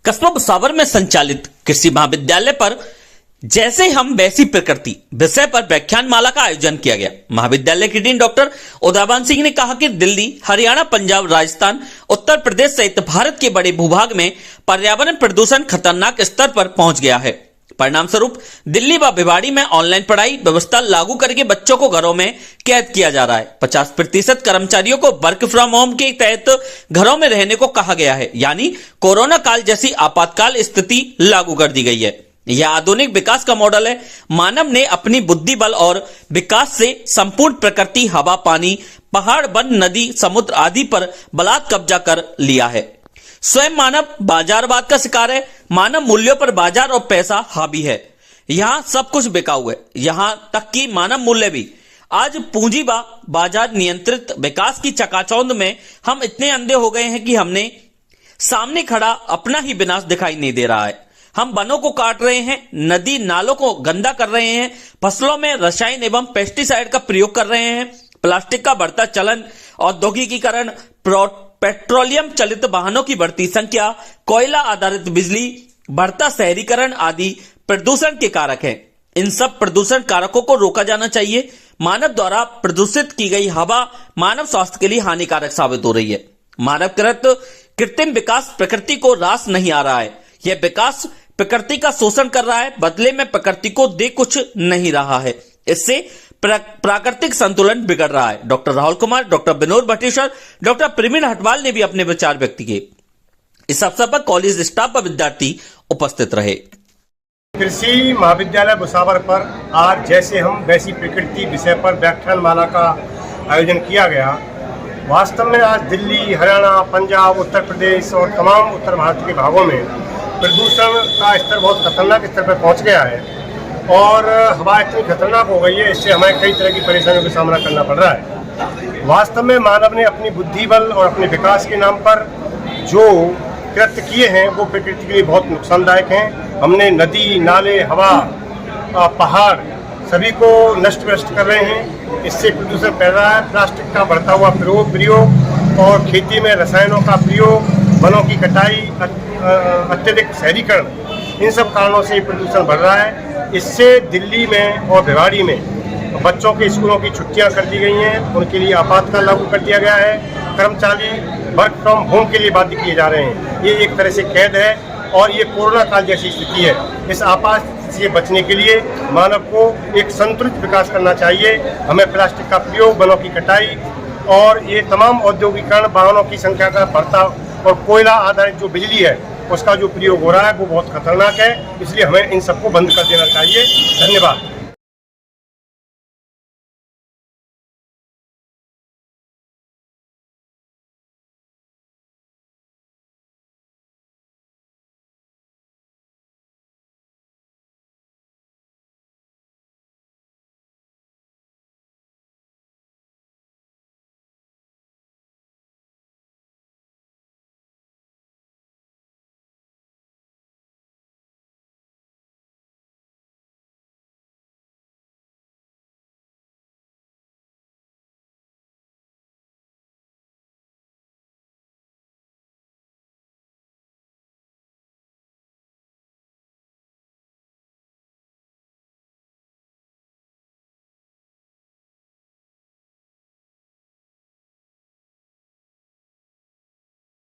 कस्बा भुसावर में संचालित कृषि महाविद्यालय पर जैसे हम वैसी प्रकृति विषय पर व्याख्यान माला का आयोजन किया गया। महाविद्यालय के डीन डॉक्टर उदयभान सिंह ने कहा कि दिल्ली, हरियाणा, पंजाब, राजस्थान, उत्तर प्रदेश सहित भारत के बड़े भूभाग में पर्यावरण प्रदूषण खतरनाक स्तर पर पहुंच गया है। परिणाम स्वरूप दिल्ली व भिवाड़ी में ऑनलाइन पढ़ाई व्यवस्था लागू करके बच्चों को घरों में कैद किया जा रहा है। 50% कर्मचारियों को वर्क फ्रॉम होम के तहत घरों में रहने को कहा गया है, यानी कोरोना काल जैसी आपातकाल स्थिति लागू कर दी गई है। यह आधुनिक विकास का मॉडल है। मानव ने अपनी बुद्धि बल और विकास से संपूर्ण प्रकृति, हवा, पानी, पहाड़, वन, नदी, समुद्र आदि पर बलात् कब्जा कर लिया है। स्वयं मानव बाजारवाद का शिकार है। मानव मूल्यों पर बाजार और पैसा हावी है। यहां सब कुछ बिकाऊ है, यहां तक कि मानव मूल्य भी। आज पूंजी बाजार नियंत्रित विकास की चकाचौंध में हम इतने अंधे हो गए हैं कि हमने सामने खड़ा अपना ही विनाश दिखाई नहीं दे रहा है। हम वनों को काट रहे हैं, नदी नालों को गंदा कर रहे हैं, फसलों में रसायन एवं पेस्टिसाइड का प्रयोग कर रहे हैं। प्लास्टिक का बढ़ता चलन, औद्योगिकीकरण, पेट्रोलियम चलित वाहनों की बढ़ती संख्या, कोयला आधारित बिजली, बढ़ता शहरीकरण आदि प्रदूषण के कारक हैं। इन सब प्रदूषण कारकों को रोका जाना चाहिए। मानव द्वारा प्रदूषित की गई हवा मानव स्वास्थ्य के लिए हानिकारक साबित हो रही है। मानवकृत कृत्रिम विकास प्रकृति को रास नहीं आ रहा है। यह विकास प्रकृति का शोषण कर रहा है, बदले में प्रकृति को दे कुछ नहीं रहा है। इससे प्राकृतिक संतुलन बिगड़ रहा है। Doctor Rahul Kumar, doctor Vinod Bhatteshwar, doctor Praveen Hatwal ने भी अपने विचार व्यक्त किए। इस अवसर पर कॉलेज स्टाफ व विद्यार्थी उपस्थित रहे। कृषि महाविद्यालय भुसावर पर आज जैसे हम वैसी प्रकृति विषय पर व्याख्यान माला का आयोजन किया गया। वास्तव में आज दिल्ली, हरियाणा, पंजाब, उत्तर प्रदेश और तमाम उत्तर भारत के भागों में प्रदूषण का स्तर बहुत खतरनाक स्तर पर पहुंच गया है और हवा इतनी खतरनाक हो गई है, इससे हमें कई तरह की परेशानियों का सामना करना पड़ रहा है। वास्तव में मानव ने अपनी बुद्धि बल और अपने विकास के नाम पर जो कृत्य किए हैं वो प्रकृति के लिए बहुत नुकसानदायक हैं। हमने नदी, नाले, हवा, पहाड़ सभी को नष्ट भ्रष्ट कर रहे हैं। इससे प्रदूषण फैल रहा है। प्लास्टिक का बढ़ता हुआ प्रयोग और खेती में रसायनों का प्रयोग, वनों की कटाई, अत्यधिक शहरीकरण, इन सब कारणों से प्रदूषण बढ़ रहा है। इससे दिल्ली में और भिवाड़ी में बच्चों के स्कूलों की छुट्टियां कर दी गई हैं, उनके लिए आपातकाल लागू कर दिया गया है। कर्मचारी वर्क फ्रॉम होम के लिए बाध्य किए जा रहे हैं। ये एक तरह से कैद है और ये कोरोना काल जैसी स्थिति है। इस आपात से बचने के लिए मानव को एक संतुलित विकास करना चाहिए। हमें प्लास्टिक का प्रयोग, वनों की कटाई और ये तमाम औद्योगिकरण, वाहनों की संख्या का बढ़ता और कोयला आधारित जो बिजली है उसका जो प्रयोग हो रहा है वो बहुत खतरनाक है। इसलिए हमें इन सबको बंद कर देना चाहिए। धन्यवाद।